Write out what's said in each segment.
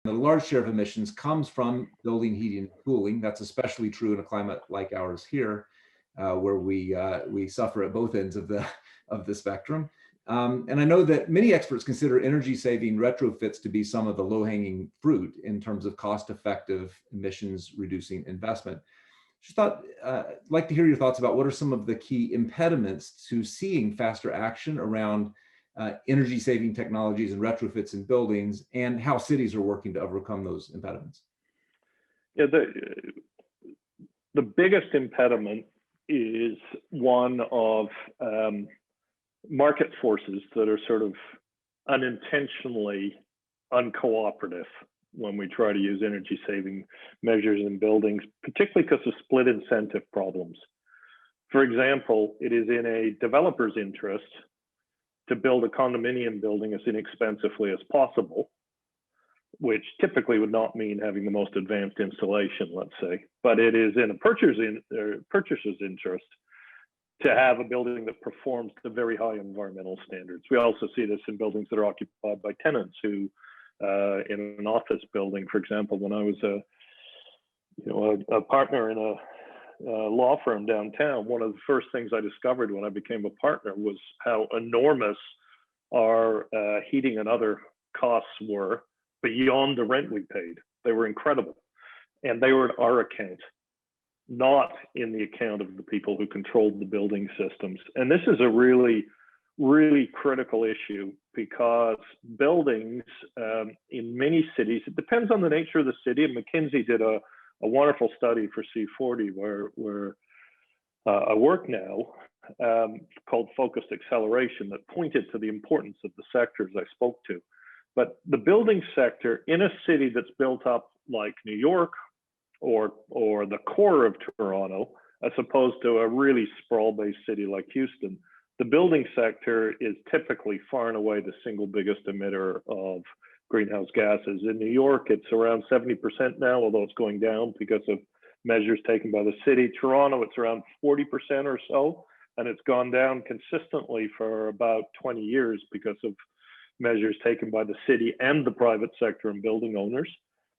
a large share of emissions comes from building heating and cooling. That's especially true in a climate like ours here, where we suffer at both ends of the spectrum. And I know that many experts consider energy-saving retrofits to be some of the low-hanging fruit in terms of cost-effective emissions-reducing investment. Just thought, I'd like to hear your thoughts about what are some of the key impediments to seeing faster action around energy-saving technologies and retrofits in buildings, and how cities are working to overcome those impediments. Yeah, the biggest impediment is one of market forces that are sort of unintentionally uncooperative when we try to use energy saving measures in buildings, particularly because of split incentive problems. For example, it is in a developer's interest to build a condominium building as inexpensively as possible, which typically would not mean having the most advanced installation, let's say, but it is in a purchaser's interest to have a building that performs to very high environmental standards. We also see this in buildings that are occupied by tenants who, in an office building, for example, when I was a partner in a law firm downtown, one of the first things I discovered when I became a partner was how enormous our heating and other costs were beyond the rent we paid. They were incredible. And they were at our account, not in the account of the people who controlled the building systems. And this is a really, really critical issue, because buildings in many cities, it depends on the nature of the city. And McKinsey did a wonderful study for C40 where I work now, called Focused Acceleration, that pointed to the importance of the sectors I spoke to. But the building sector in a city that's built up like New York or the core of Toronto, as opposed to a really sprawl-based city like Houston, the building sector is typically far and away the single biggest emitter of greenhouse gases. In New York, it's around 70% now, although it's going down because of measures taken by the city. Toronto, it's around 40% or so, and it's gone down consistently for about 20 years because of measures taken by the city and the private sector and building owners.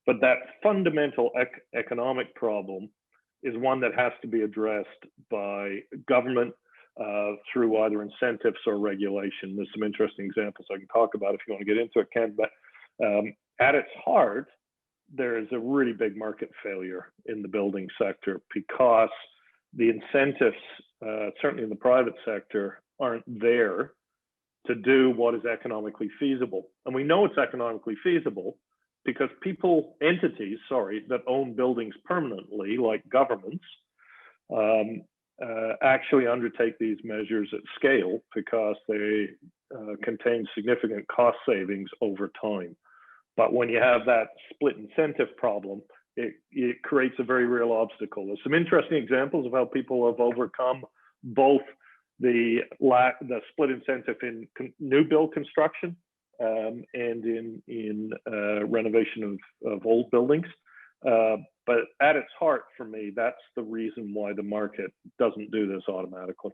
But that fundamental economic problem is one that has to be addressed by government through either incentives or regulation. There's some interesting examples I can talk about if you want to get into it, Ken. But at its heart, there is a really big market failure in the building sector, because the incentives, certainly in the private sector, aren't there to do what is economically feasible. And we know it's economically feasible because entities that own buildings permanently, like governments, actually undertake these measures at scale because they contain significant cost savings over time. But when you have that split incentive problem, it creates a very real obstacle. There's some interesting examples of how people have overcome both the split incentive in new build construction and in renovation of old buildings. But at its heart, for me, that's the reason why the market doesn't do this automatically.